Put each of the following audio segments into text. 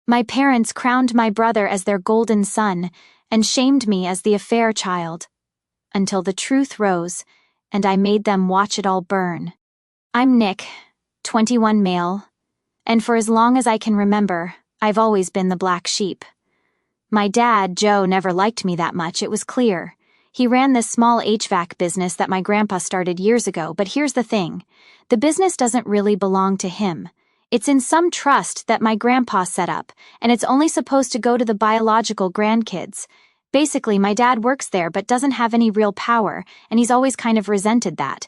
My parents crowned my brother as their golden son and shamed me as the affair child. Until the truth rose, and I made them watch it all burn. I'm Nick, 21 male, and for as long as I can remember, I've always been the black sheep. My dad, Joe, never liked me that much, it was clear. He ran this small HVAC business that my grandpa started years ago, but here's the thing. The business doesn't really belong to him. It's in some trust that my grandpa set up, and it's only supposed to go to the biological grandkids. Basically, my dad works there but doesn't have any real power, and he's always kind of resented that.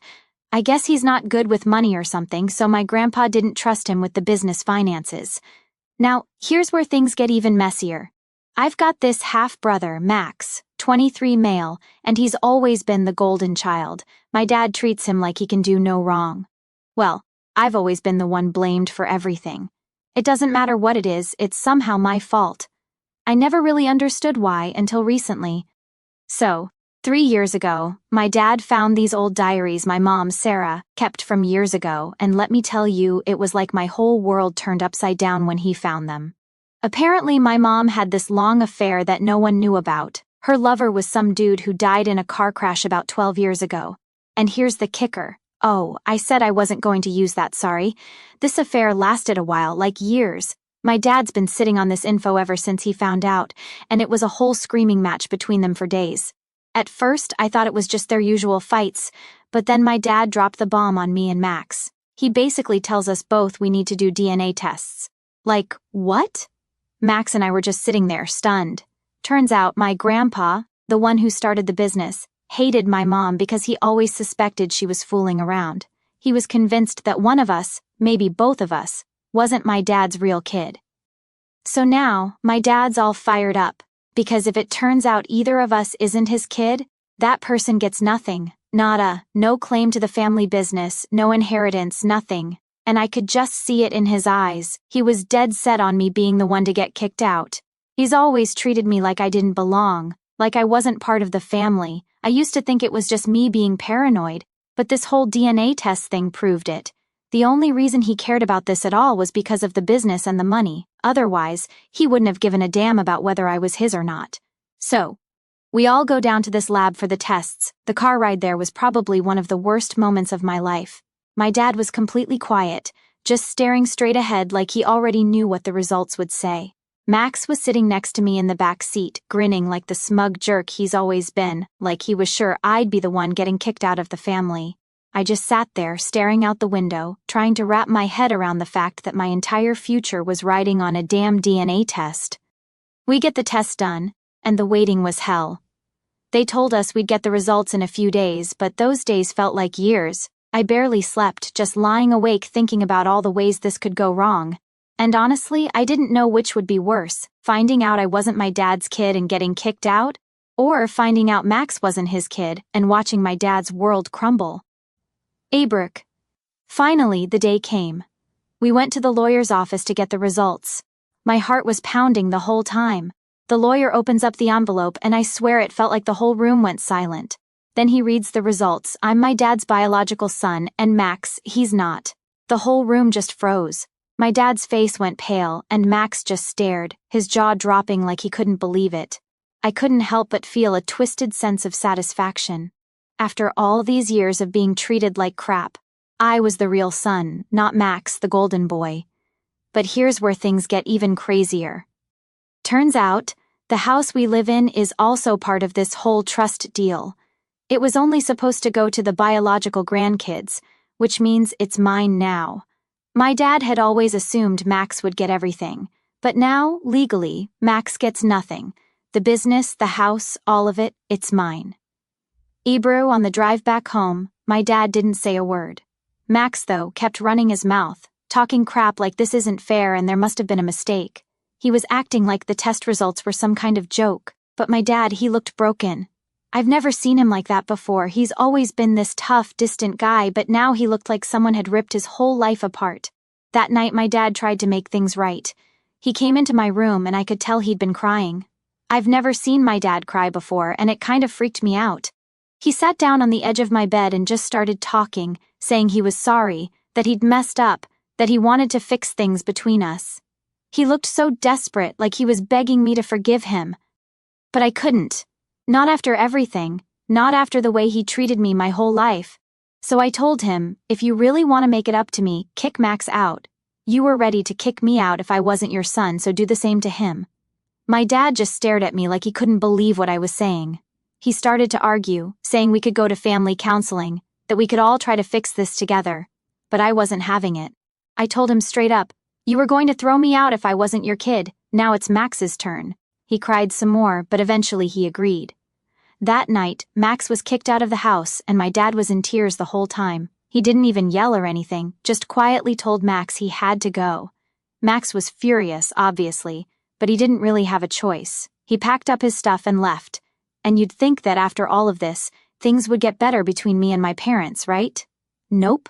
I guess he's not good with money or something, so my grandpa didn't trust him with the business finances. Now, here's where things get even messier. I've got this half-brother, Max, 23 male, and he's always been the golden child. My dad treats him like he can do no wrong. Well, I've always been the one blamed for everything. It doesn't matter what it is, it's somehow my fault. I never really understood why until recently. So, 3 years ago, my dad found these old diaries my mom, Sarah, kept from years ago, and let me tell you, it was like my whole world turned upside down when he found them. Apparently, my mom had this long affair that no one knew about. Her lover was some dude who died in a car crash about 12 years ago. And here's the kicker. Oh, I said I wasn't going to use that, sorry. This affair lasted a while, like years. My dad's been sitting on this info ever since he found out, and it was a whole screaming match between them for days. At first, I thought it was just their usual fights, but then my dad dropped the bomb on me and Max. He basically tells us both we need to do DNA tests. Like, what? Max and I were just sitting there, stunned. Turns out my grandpa, the one who started the business, hated my mom because he always suspected she was fooling around. He was convinced that one of us, maybe both of us, wasn't my dad's real kid. So now, my dad's all fired up, because if it turns out either of us isn't his kid, that person gets nothing, nada, no claim to the family business, no inheritance, nothing. And I could just see it in his eyes. He was dead set on me being the one to get kicked out. He's always treated me like I didn't belong, like I wasn't part of the family. I used to think it was just me being paranoid, but this whole DNA test thing proved it. The only reason he cared about this at all was because of the business and the money. Otherwise, he wouldn't have given a damn about whether I was his or not. So, we all go down to this lab for the tests. The car ride there was probably one of the worst moments of my life. My dad was completely quiet, just staring straight ahead like he already knew what the results would say. Max was sitting next to me in the back seat, grinning like the smug jerk he's always been, like he was sure I'd be the one getting kicked out of the family. I just sat there, staring out the window, trying to wrap my head around the fact that my entire future was riding on a damn DNA test. We get the test done, and the waiting was hell. They told us we'd get the results in a few days, but those days felt like years. I barely slept, just lying awake thinking about all the ways this could go wrong. And honestly, I didn't know which would be worse, finding out I wasn't my dad's kid and getting kicked out, or finding out Max wasn't his kid and watching my dad's world crumble. Abrek. Finally, the day came. We went to the lawyer's office to get the results. My heart was pounding the whole time. The lawyer opens up the envelope and I swear it felt like the whole room went silent. Then he reads the results. I'm my dad's biological son, and Max, he's not. The whole room just froze. My dad's face went pale, and Max just stared, his jaw dropping like he couldn't believe it. I couldn't help but feel a twisted sense of satisfaction. After all these years of being treated like crap, I was the real son, not Max, the golden boy. But here's where things get even crazier. Turns out, the house we live in is also part of this whole trust deal. It was only supposed to go to the biological grandkids, which means it's mine now. My dad had always assumed Max would get everything, but now, legally, Max gets nothing. The business, the house, all of it, it's mine. Ebru, on the drive back home, my dad didn't say a word. Max, though, kept running his mouth, talking crap like this isn't fair and there must have been a mistake. He was acting like the test results were some kind of joke, but my dad, he looked broken. I've never seen him like that before. He's always been this tough, distant guy, but now he looked like someone had ripped his whole life apart. That night my dad tried to make things right. He came into my room and I could tell he'd been crying. I've never seen my dad cry before and it kind of freaked me out. He sat down on the edge of my bed and just started talking, saying he was sorry, that he'd messed up, that he wanted to fix things between us. He looked so desperate, like he was begging me to forgive him. But I couldn't. Not after everything, not after the way he treated me my whole life. So I told him, if you really want to make it up to me, kick Max out. You were ready to kick me out if I wasn't your son, so do the same to him. My dad just stared at me like he couldn't believe what I was saying. He started to argue, saying we could go to family counseling, that we could all try to fix this together. But I wasn't having it. I told him straight up, you were going to throw me out if I wasn't your kid, now it's Max's turn. He cried some more, but eventually he agreed. That night, Max was kicked out of the house and my dad was in tears the whole time. He didn't even yell or anything, just quietly told Max he had to go. Max was furious, obviously, but he didn't really have a choice. He packed up his stuff and left. And you'd think that after all of this, things would get better between me and my parents, right? Nope.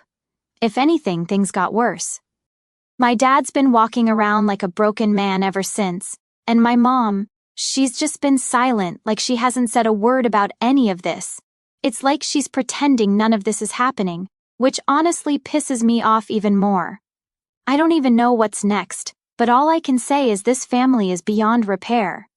If anything, things got worse. My dad's been walking around like a broken man ever since, and my mom, she's just been silent, like she hasn't said a word about any of this. It's like she's pretending none of this is happening, which honestly pisses me off even more. I don't even know what's next, but all I can say is this family is beyond repair.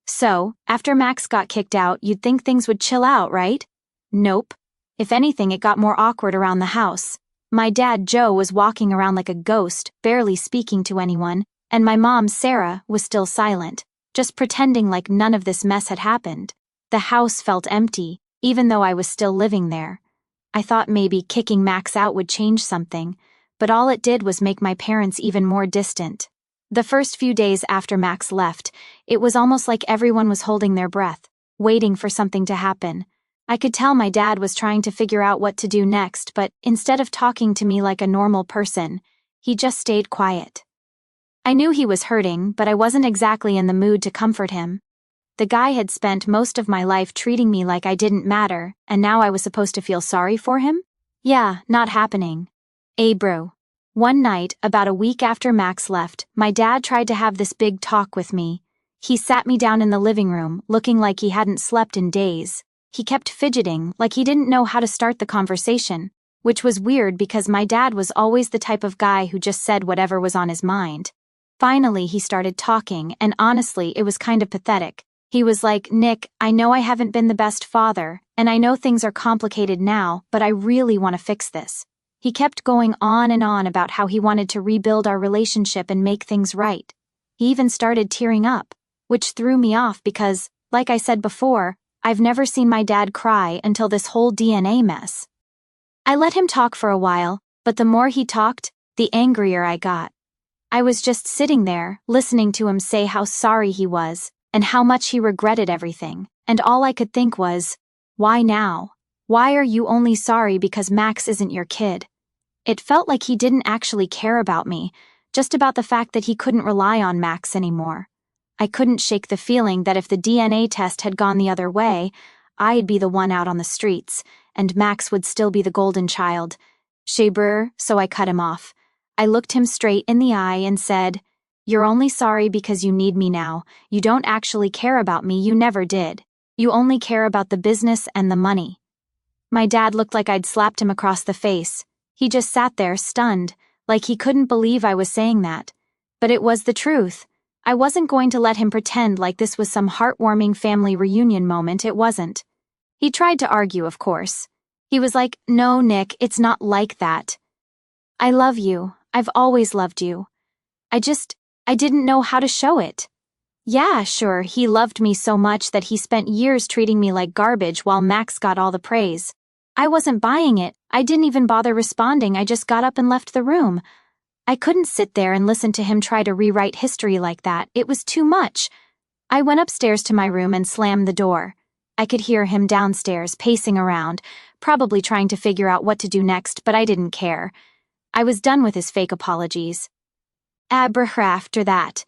So, after Max got kicked out, you'd think things would chill out, right? Nope. If anything, it got more awkward around the house. My dad, Joe, was walking around like a ghost, barely speaking to anyone, and my mom, Sarah, was still silent, just pretending like none of this mess had happened. The house felt empty, even though I was still living there. I thought maybe kicking Max out would change something, but all it did was make my parents even more distant. The first few days after Max left, it was almost like everyone was holding their breath, waiting for something to happen. I could tell my dad was trying to figure out what to do next, but instead of talking to me like a normal person, he just stayed quiet. I knew he was hurting, but I wasn't exactly in the mood to comfort him. The guy had spent most of my life treating me like I didn't matter, and now I was supposed to feel sorry for him? Yeah, not happening. Bro. One night, about a week after Max left, my dad tried to have this big talk with me. He sat me down in the living room, looking like he hadn't slept in days. He kept fidgeting, like he didn't know how to start the conversation, which was weird because my dad was always the type of guy who just said whatever was on his mind. Finally, he started talking, and honestly, it was kind of pathetic. He was like, Nick, I know I haven't been the best father, and I know things are complicated now, but I really want to fix this. He kept going on and on about how he wanted to rebuild our relationship and make things right. He even started tearing up, which threw me off because, like I said before, I've never seen my dad cry until this whole DNA mess. I let him talk for a while, but the more he talked, the angrier I got. I was just sitting there, listening to him say how sorry he was, and how much he regretted everything, and all I could think was, why now? Why are you only sorry because Max isn't your kid? It felt like he didn't actually care about me, just about the fact that he couldn't rely on Max anymore. I couldn't shake the feeling that if the DNA test had gone the other way, I'd be the one out on the streets, and Max would still be the golden child. Shabrr, so I cut him off. I looked him straight in the eye and said, You're only sorry because you need me now. You don't actually care about me, you never did. You only care about the business and the money. My dad looked like I'd slapped him across the face. He just sat there, stunned, like he couldn't believe I was saying that. But it was the truth. I wasn't going to let him pretend like this was some heartwarming family reunion moment. It wasn't. He tried to argue, of course. He was like, No, Nick, it's not like that. I love you. I've always loved you. I didn't know how to show it. Yeah, sure, he loved me so much that he spent years treating me like garbage while Max got all the praise. I wasn't buying it. I didn't even bother responding. I just got up and left the room. I couldn't sit there and listen to him try to rewrite history like that. It was too much. I went upstairs to my room and slammed the door. I could hear him downstairs, pacing around, probably trying to figure out what to do next, but I didn't care. I was done with his fake apologies. After that,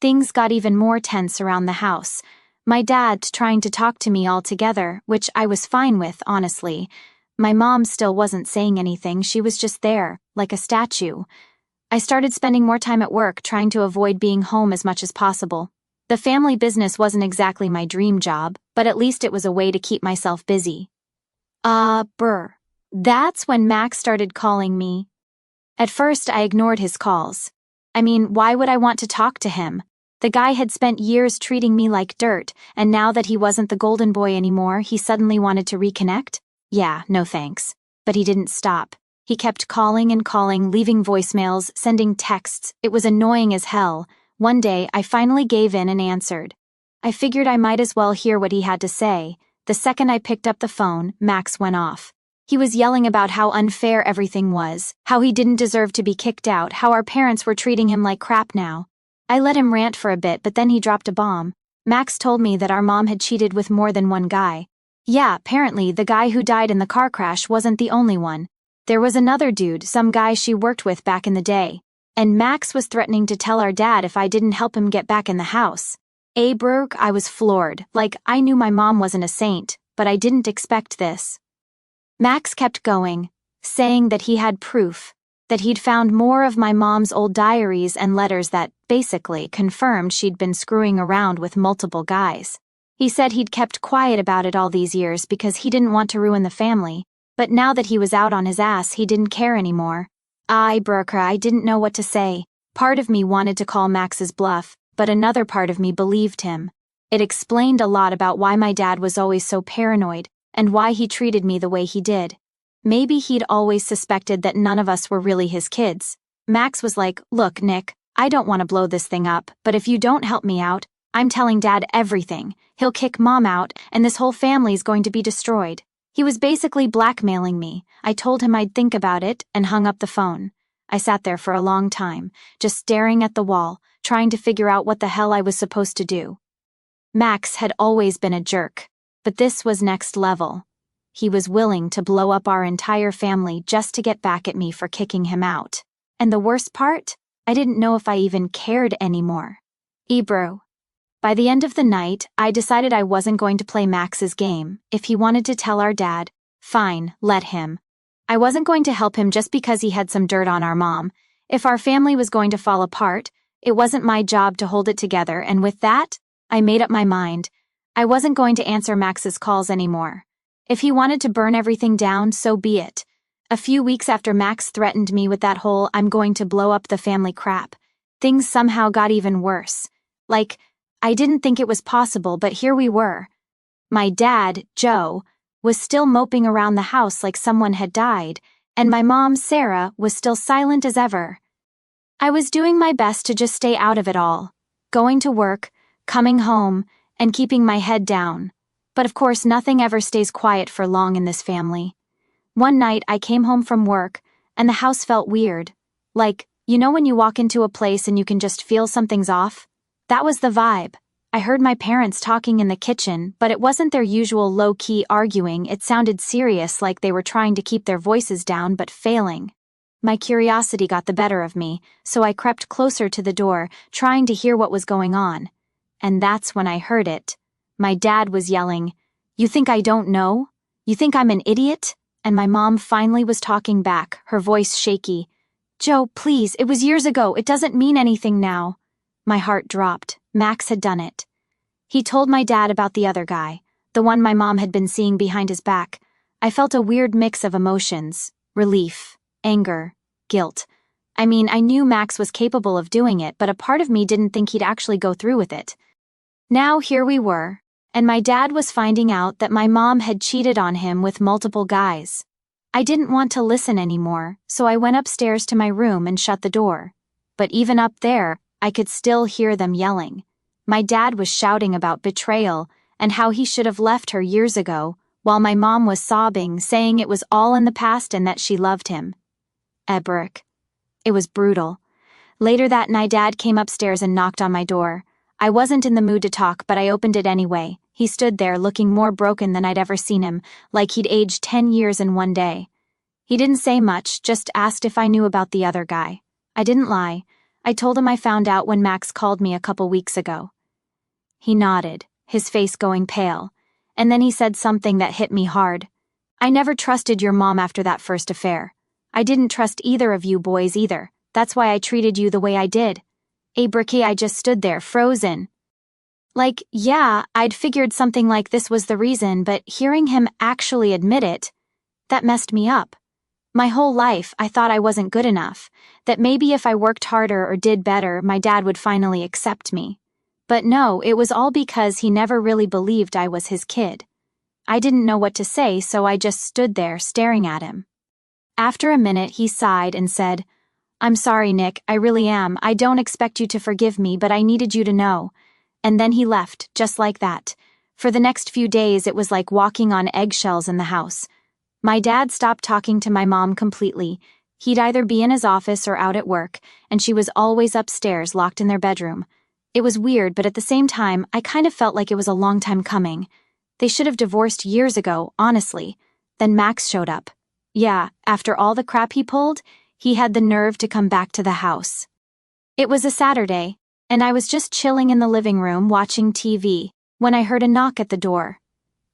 things got even more tense around the house. My dad trying to talk to me altogether, which I was fine with, honestly. My mom still wasn't saying anything. She was just there, like a statue. I started spending more time at work, trying to avoid being home as much as possible. The family business wasn't exactly my dream job, but at least it was a way to keep myself busy. That's when Max started calling me. At first, I ignored his calls. I mean, why would I want to talk to him? The guy had spent years treating me like dirt, and now that he wasn't the golden boy anymore, he suddenly wanted to reconnect? Yeah, no thanks. But he didn't stop. He kept calling and calling, leaving voicemails, sending texts. It was annoying as hell. One day, I finally gave in and answered. I figured I might as well hear what he had to say. The second I picked up the phone, Max went off. He was yelling about how unfair everything was, how he didn't deserve to be kicked out, how our parents were treating him like crap now. I let him rant for a bit, but then he dropped a bomb. Max told me that our mom had cheated with more than one guy. Yeah, apparently the guy who died in the car crash wasn't the only one. There was another dude, some guy she worked with back in the day. And Max was threatening to tell our dad if I didn't help him get back in the house. Brooke, I was floored. Like, I knew my mom wasn't a saint, but I didn't expect this. Max kept going, saying that he had proof, that he'd found more of my mom's old diaries and letters that, basically, confirmed she'd been screwing around with multiple guys. He said he'd kept quiet about it all these years because he didn't want to ruin the family, but now that he was out on his ass, he didn't care anymore. Brooke, I didn't know what to say. Part of me wanted to call Max's bluff, but another part of me believed him. It explained a lot about why my dad was always so paranoid, and why he treated me the way he did. Maybe he'd always suspected that none of us were really his kids. Max was like, look, Nick, I don't want to blow this thing up, but if you don't help me out, I'm telling Dad everything. He'll kick Mom out, and this whole family's going to be destroyed. He was basically blackmailing me. I told him I'd think about it, and hung up the phone. I sat there for a long time, just staring at the wall, trying to figure out what the hell I was supposed to do. Max had always been a jerk, but this was next level. He was willing to blow up our entire family just to get back at me for kicking him out. And the worst part? I didn't know if I even cared anymore. Bro. By the end of the night, I decided I wasn't going to play Max's game. If he wanted to tell our dad, fine, let him. I wasn't going to help him just because he had some dirt on our mom. If our family was going to fall apart, it wasn't my job to hold it together, and with that, I made up my mind. I wasn't going to answer Max's calls anymore. If he wanted to burn everything down, so be it. A few weeks after Max threatened me with that whole "I'm going to blow up the family" crap, things somehow got even worse. Like, I didn't think it was possible, but here we were. My dad, Joe, was still moping around the house like someone had died, and my mom, Sarah, was still silent as ever. I was doing my best to just stay out of it all, going to work, coming home, and keeping my head down. But of course, nothing ever stays quiet for long in this family. One night, I came home from work, and the house felt weird. Like, you know when you walk into a place and you can just feel something's off? That was the vibe. I heard my parents talking in the kitchen, but it wasn't their usual low-key arguing. It sounded serious, like they were trying to keep their voices down but failing. My curiosity got the better of me, so I crept closer to the door, trying to hear what was going on. And that's when I heard it. My dad was yelling, "You think I don't know? You think I'm an idiot?" And my mom finally was talking back, her voice shaky. "Joe, please, it was years ago. It doesn't mean anything now." My heart dropped. Max had done it. He told my dad about the other guy, the one my mom had been seeing behind his back. I felt a weird mix of emotions: relief, anger, guilt. I mean, I knew Max was capable of doing it, but a part of me didn't think he'd actually go through with it. Now here we were, and my dad was finding out that my mom had cheated on him with multiple guys. I didn't want to listen anymore, so I went upstairs to my room and shut the door. But even up there, I could still hear them yelling. My dad was shouting about betrayal and how he should have left her years ago, while my mom was sobbing, saying it was all in the past and that she loved him. Brooke. It was brutal. Later that night, Dad came upstairs and knocked on my door. I wasn't in the mood to talk, but I opened it anyway. He stood there looking more broken than I'd ever seen him, like he'd aged 10 years in one day. He didn't say much, just asked if I knew about the other guy. I didn't lie. I told him I found out when Max called me a couple weeks ago. He nodded, his face going pale, and then he said something that hit me hard. "I never trusted your mom after that first affair. I didn't trust either of you boys either. That's why I treated you the way I did." Brooke, I just stood there, frozen. Like, yeah, I'd figured something like this was the reason, but hearing him actually admit it, that messed me up. My whole life, I thought I wasn't good enough, that maybe if I worked harder or did better, my dad would finally accept me. But no, it was all because he never really believed I was his kid. I didn't know what to say, so I just stood there staring at him. After a minute, he sighed and said, "I'm sorry, Nick, I really am. I don't expect you to forgive me, but I needed you to know." And then he left, just like that. For the next few days, it was like walking on eggshells in the house. My dad stopped talking to my mom completely. He'd either be in his office or out at work, and she was always upstairs, locked in their bedroom. It was weird, but at the same time, I kind of felt like it was a long time coming. They should have divorced years ago, honestly. Then Max showed up. Yeah, after all the crap he pulled, he had the nerve to come back to the house. It was a Saturday, and I was just chilling in the living room watching TV, when I heard a knock at the door.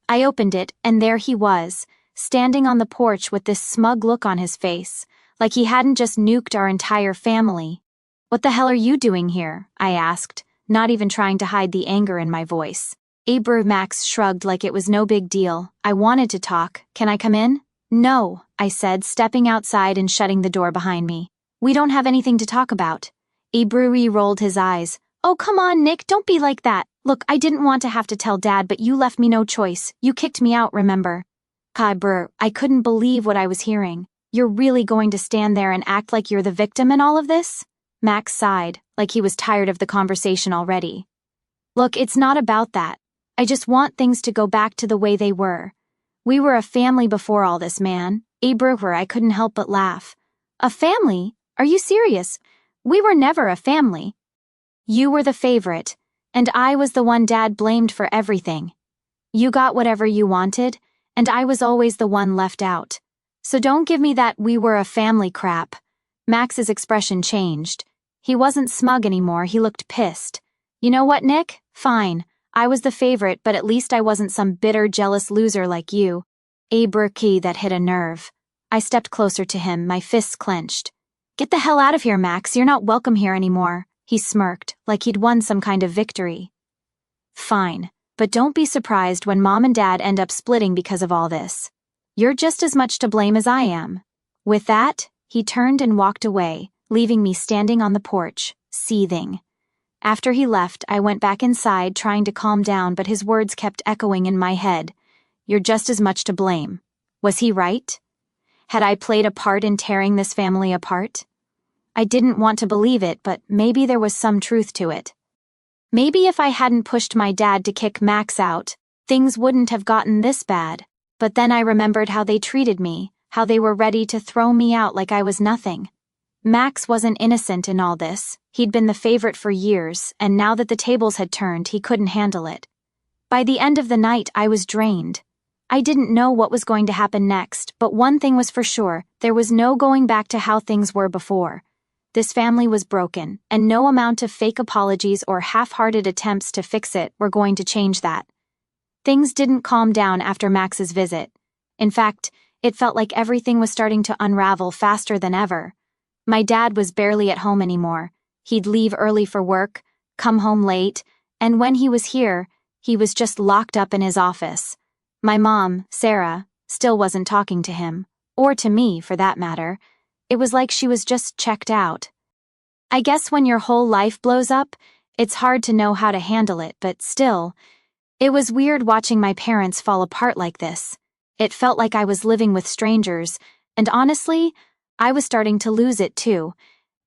I opened it, and there he was, standing on the porch with this smug look on his face, like he hadn't just nuked our entire family. "What the hell are you doing here?" I asked, not even trying to hide the anger in my voice. Max shrugged like it was no big deal. "I wanted to talk. Can I come in?" "No," I said, stepping outside and shutting the door behind me. "We don't have anything to talk about." Abru rolled his eyes. "Oh, come on, Nick, don't be like that. Look, I didn't want to have to tell Dad, but you left me no choice. You kicked me out, remember?" I couldn't believe what I was hearing. "You're really going to stand there and act like you're the victim in all of this?" Max sighed, like he was tired of the conversation already. "Look, it's not about that. I just want things to go back to the way they were. We were a family before all this, man." I couldn't help but laugh. "A family? Are you serious? We were never a family. You were the favorite, and I was the one Dad blamed for everything. You got whatever you wanted, and I was always the one left out. So don't give me that 'we were a family' crap." Max's expression changed. He wasn't smug anymore, he looked pissed. "You know what, Nick? Fine. I was the favorite, but at least I wasn't some bitter, jealous loser like you." That hit a nerve. I stepped closer to him, my fists clenched. "Get the hell out of here, Max. You're not welcome here anymore." He smirked, like he'd won some kind of victory. "Fine. But don't be surprised when Mom and Dad end up splitting because of all this. You're just as much to blame as I am." With that, he turned and walked away, leaving me standing on the porch, seething. After he left, I went back inside trying to calm down, but his words kept echoing in my head. "You're just as much to blame." Was he right? Had I played a part in tearing this family apart? I didn't want to believe it, but maybe there was some truth to it. Maybe if I hadn't pushed my dad to kick Max out, things wouldn't have gotten this bad. But then I remembered how they treated me, how they were ready to throw me out like I was nothing. Max wasn't innocent in all this. He'd been the favorite for years, and now that the tables had turned, he couldn't handle it. By the end of the night, I was drained. I didn't know what was going to happen next, but one thing was for sure, there was no going back to how things were before. This family was broken, and no amount of fake apologies or half-hearted attempts to fix it were going to change that. Things didn't calm down after Max's visit. In fact, it felt like everything was starting to unravel faster than ever. My dad was barely at home anymore. He'd leave early for work, come home late, and when he was here, he was just locked up in his office. My mom, Sarah, still wasn't talking to him, or to me for that matter. It was like she was just checked out. I guess when your whole life blows up, it's hard to know how to handle it, but still, it was weird watching my parents fall apart like this. It felt like I was living with strangers, and honestly, I was starting to lose it too.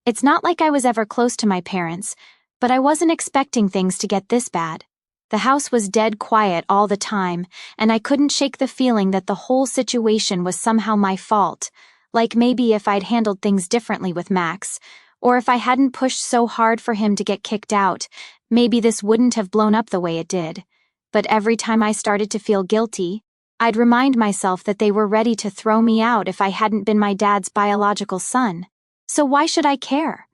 It's not like I was ever close to my parents, but I wasn't expecting things to get this bad. The house was dead quiet all the time, and I couldn't shake the feeling that the whole situation was somehow my fault. Like maybe if I'd handled things differently with Max, or if I hadn't pushed so hard for him to get kicked out, maybe this wouldn't have blown up the way it did. But every time I started to feel guilty, I'd remind myself that they were ready to throw me out if I hadn't been my dad's biological son. So why should I care?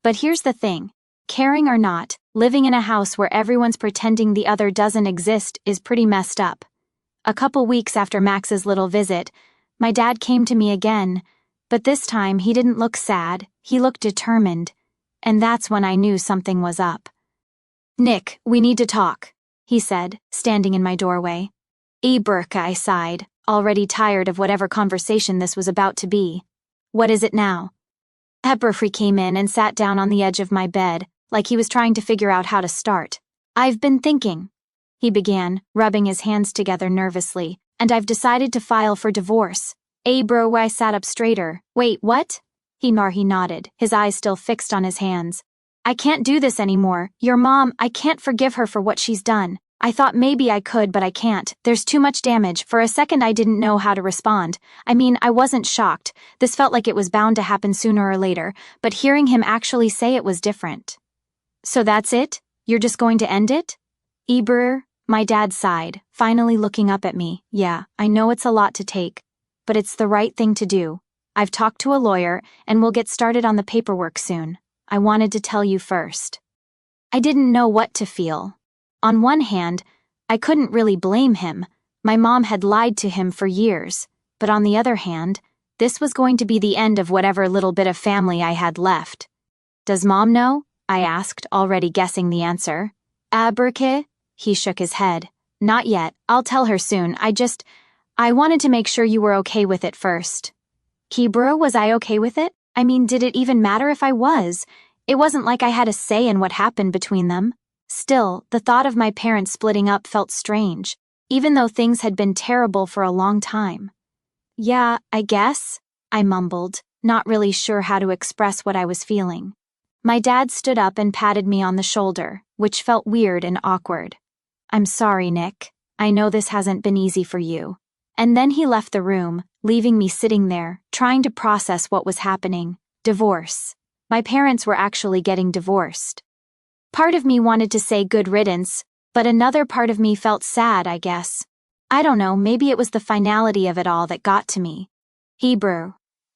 But here's the thing, caring or not, living in a house where everyone's pretending the other doesn't exist is pretty messed up. A couple weeks after Max's little visit, my dad came to me again, but this time he didn't look sad, he looked determined, and that's when I knew something was up. "Nick, we need to talk," he said, standing in my doorway. I sighed. already tired of whatever conversation this was about to be. What is it now? Eberfree came in and sat down on the edge of my bed, like he was trying to figure out how to start. I've been thinking, he began, rubbing his hands together nervously, and I've decided to file for divorce. Bro, I sat up straighter. Wait, what? He nodded, his eyes still fixed on his hands. I can't do this anymore. Your mom, I can't forgive her for what she's done. I thought maybe I could, but I can't. There's too much damage. For a second I didn't know how to respond. I mean, I wasn't shocked. This felt like it was bound to happen sooner or later, but hearing him actually say it was different. So that's it? You're just going to end it? Eber, my dad sighed, finally looking up at me. Yeah, I know it's a lot to take, but it's the right thing to do. I've talked to a lawyer, and we'll get started on the paperwork soon. I wanted to tell you first. I didn't know what to feel. On one hand, I couldn't really blame him. My mom had lied to him for years. But on the other hand, this was going to be the end of whatever little bit of family I had left. Does Mom know? I asked, already guessing the answer. Berke? He shook his head. Not yet. I'll tell her soon. I wanted to make sure you were okay with it first. Kibro, was I okay with it? I mean, did it even matter if I was? It wasn't like I had a say in what happened between them. Still, the thought of my parents splitting up felt strange, even though things had been terrible for a long time. Yeah, I guess, I mumbled, not really sure how to express what I was feeling. My dad stood up and patted me on the shoulder, which felt weird and awkward. I'm sorry, Nick. I know this hasn't been easy for you. And then he left the room, leaving me sitting there, trying to process what was happening. Divorce. My parents were actually getting divorced. Part of me wanted to say good riddance, but another part of me felt sad, I guess. I don't know, maybe it was the finality of it all that got to me. Hebrew.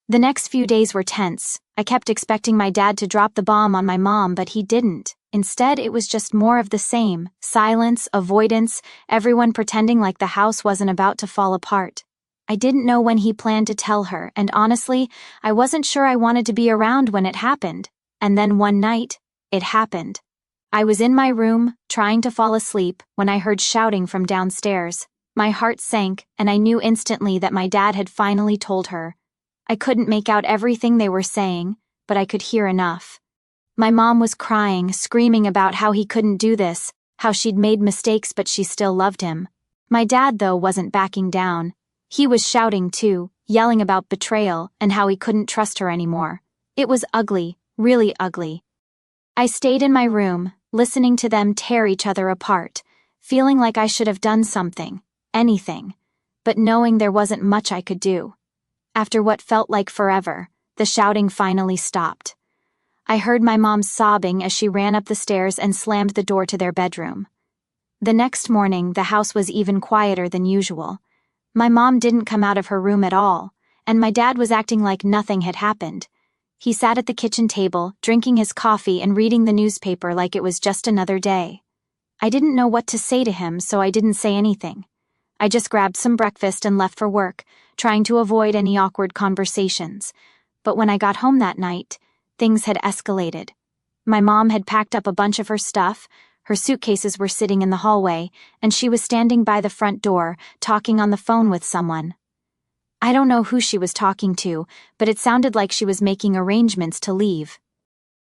The next few days were tense. I kept expecting my dad to drop the bomb on my mom, but he didn't. Instead, it was just more of the same. Silence, avoidance, everyone pretending like the house wasn't about to fall apart. I didn't know when he planned to tell her, and honestly, I wasn't sure I wanted to be around when it happened. And then one night, it happened. I was in my room, trying to fall asleep, when I heard shouting from downstairs. My heart sank, and I knew instantly that my dad had finally told her. I couldn't make out everything they were saying, but I could hear enough. My mom was crying, screaming about how he couldn't do this, how she'd made mistakes but she still loved him. My dad, though, wasn't backing down. He was shouting too, yelling about betrayal and how he couldn't trust her anymore. It was ugly, really ugly. I stayed in my room, listening to them tear each other apart, feeling like I should have done something, anything, but knowing there wasn't much I could do. After what felt like forever, the shouting finally stopped. I heard my mom sobbing as she ran up the stairs and slammed the door to their bedroom. The next morning, the house was even quieter than usual. My mom didn't come out of her room at all, and my dad was acting like nothing had happened. He sat at the kitchen table, drinking his coffee and reading the newspaper like it was just another day. I didn't know what to say to him, so I didn't say anything. I just grabbed some breakfast and left for work, trying to avoid any awkward conversations. But when I got home that night, things had escalated. My mom had packed up a bunch of her stuff, her suitcases were sitting in the hallway, and she was standing by the front door, talking on the phone with someone. I don't know who she was talking to, but it sounded like she was making arrangements to leave.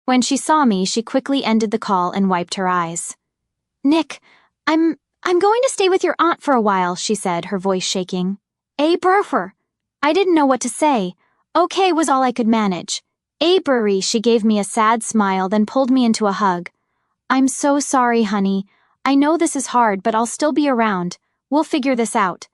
When she saw me, she quickly ended the call and wiped her eyes. Nick, I'm going to stay with your aunt for a while, she said, her voice shaking. Brofer. I didn't know what to say. Okay was all I could manage. Bury, she gave me a sad smile, then pulled me into a hug. I'm so sorry, honey. I know this is hard, but I'll still be around. We'll figure this out.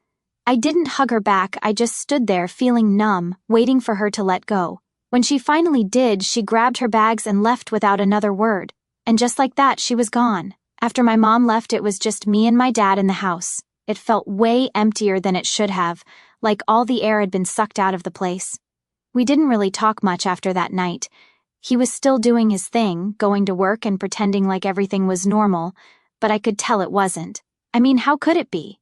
I didn't hug her back, I just stood there feeling numb, waiting for her to let go. When she finally did, she grabbed her bags and left without another word. And just like that, she was gone. After my mom left, it was just me and my dad in the house. It felt way emptier than it should have, like all the air had been sucked out of the place. We didn't really talk much after that night. He was still doing his thing, going to work and pretending like everything was normal, but I could tell it wasn't. I mean, how could it be?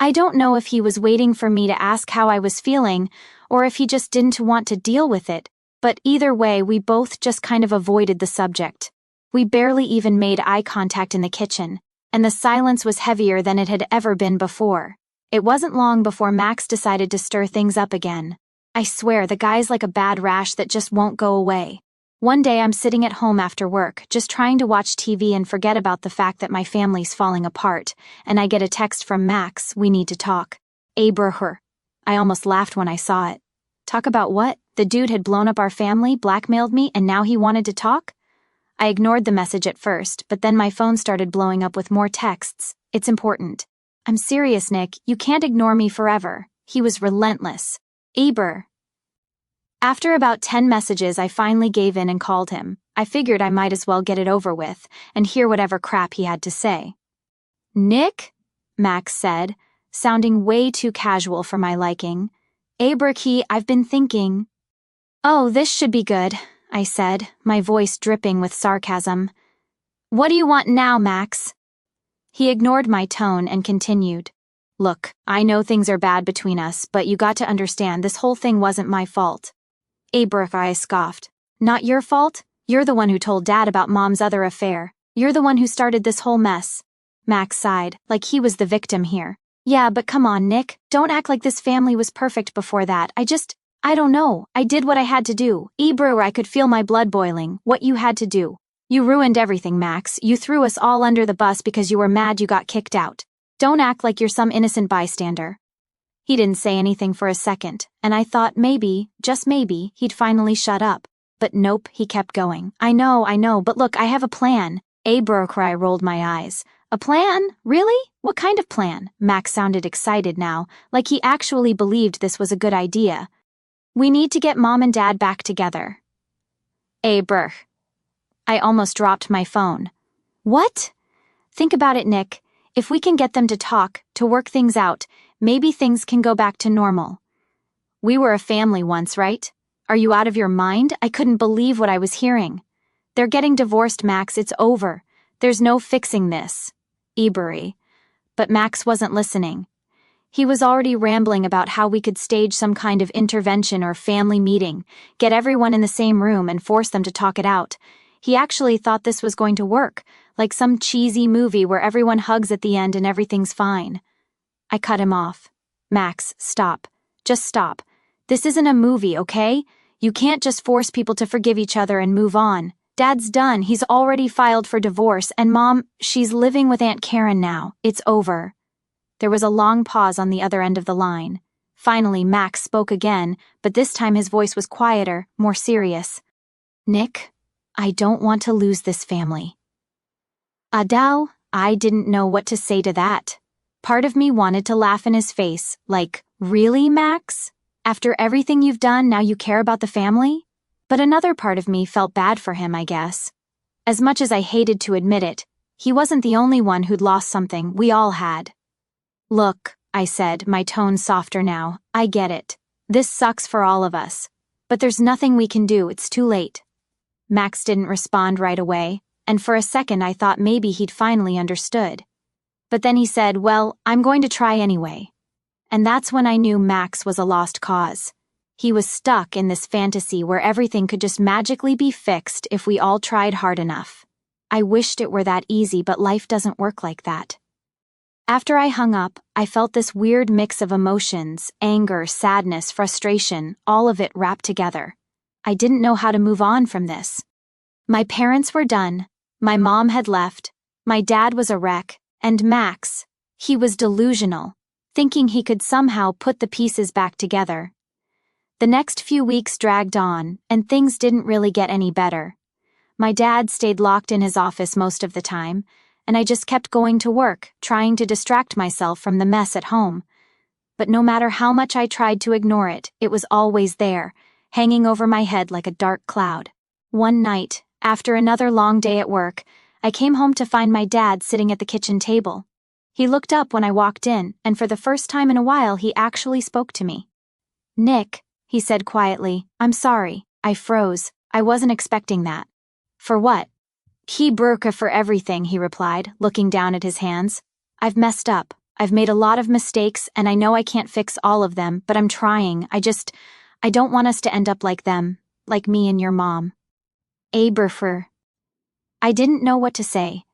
I don't know if he was waiting for me to ask how I was feeling, or if he just didn't want to deal with it, but either way, we both just kind of avoided the subject. We barely even made eye contact in the kitchen, and the silence was heavier than it had ever been before. It wasn't long before Max decided to stir things up again. I swear, the guy's like a bad rash that just won't go away. One day I'm sitting at home after work, just trying to watch TV and forget about the fact that my family's falling apart, and I get a text from Max, "We need to talk." Abrahur. I almost laughed when I saw it. Talk about what? The dude had blown up our family, blackmailed me, and now he wanted to talk? I ignored the message at first, but then my phone started blowing up with more texts. It's important. I'm serious, Nick. You can't ignore me forever. He was relentless. Aber. After about 10 messages, I finally gave in and called him. I figured I might as well get it over with and hear whatever crap he had to say. "Nick?" Max said, sounding way too casual for my liking. "Abraham, I've been thinking." "Oh, this should be good," I said, my voice dripping with sarcasm. "What do you want now, Max?" He ignored my tone and continued. "Look, I know things are bad between us, but you got to understand this whole thing wasn't my fault." Abraham, I scoffed. "Not your fault? You're the one who told Dad about Mom's other affair. You're the one who started this whole mess." Max sighed, like he was the victim here. "Yeah, but come on, Nick. Don't act like this family was perfect before that. I don't know. I did what I had to do. Abraham, I could feel my blood boiling. What you had to do. You ruined everything, Max. You threw us all under the bus because you were mad you got kicked out. Don't act like you're some innocent bystander." He didn't say anything for a second, and I thought maybe, just maybe, he'd finally shut up. But nope, he kept going. I know, but look, I have a plan." Abraham rolled my eyes. "A plan? Really? What kind of plan?" Max sounded excited now, like he actually believed this was a good idea. "We need to get Mom and Dad back together." Abraham. I almost dropped my phone. "What?" "Think about it, Nick. If we can get them to talk, to work things out, maybe things can go back to normal. We were a family once, right? Are you out of your mind? I couldn't believe what I was hearing. They're getting divorced, Max. It's over. There's no fixing this." Ebery. But Max wasn't listening. He was already rambling about how we could stage some kind of intervention or family meeting, get everyone in the same room and force them to talk it out. He actually thought this was going to work, like some cheesy movie where everyone hugs at the end and everything's fine. I cut him off. "Max, stop. Just stop. This isn't a movie, okay? You can't just force people to forgive each other and move on. Dad's done. He's already filed for divorce, and Mom, she's living with Aunt Karen now. It's over." There was a long pause on the other end of the line. Finally, Max spoke again, but this time his voice was quieter, more serious. "Nick, I don't want to lose this family." Adao, I didn't know what to say to that. Part of me wanted to laugh in his face, like, "Really, Max? After everything you've done, now you care about the family?" But another part of me felt bad for him, I guess. As much as I hated to admit it, he wasn't the only one who'd lost something. We all had. "Look," I said, my tone softer now, "I get it. This sucks for all of us. But there's nothing we can do. It's too late." Max didn't respond right away, and for a second I thought maybe he'd finally understood. But then he said, "Well, I'm going to try anyway." And that's when I knew Max was a lost cause. He was stuck in this fantasy where everything could just magically be fixed if we all tried hard enough. I wished it were that easy, but life doesn't work like that. After I hung up, I felt this weird mix of emotions, anger, sadness, frustration, all of it wrapped together. I didn't know how to move on from this. My parents were done, my mom had left, my dad was a wreck, and Max, he was delusional, thinking he could somehow put the pieces back together. The next few weeks dragged on, and things didn't really get any better. My dad stayed locked in his office most of the time, and I just kept going to work, trying to distract myself from the mess at home. But no matter how much I tried to ignore it, it was always there, hanging over my head like a dark cloud. One night, after another long day at work, I came home to find my dad sitting at the kitchen table. He looked up when I walked in, and for the first time in a while he actually spoke to me. "Nick," he said quietly, "I'm sorry." I froze. I wasn't expecting that. "For what?" "He burka for everything," he replied, looking down at his hands. "I've messed up. I've made a lot of mistakes, and I know I can't fix all of them, but I'm trying. I don't want us to end up like them, like me and your mom." Aberfer. I didn't know what to say.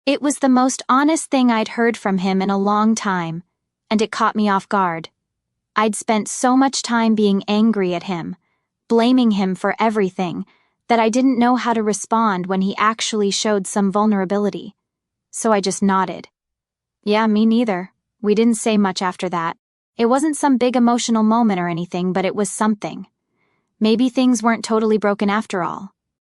It was the most honest thing I'd heard from him in a long time, and it caught me off guard. I'd spent so much time being angry at him, blaming him for everything, that I didn't know how to respond when he actually showed some vulnerability. So I just nodded. Yeah, me neither. We didn't say much after that. It wasn't some big emotional moment or anything, but it was something. Maybe things weren't totally broken after all.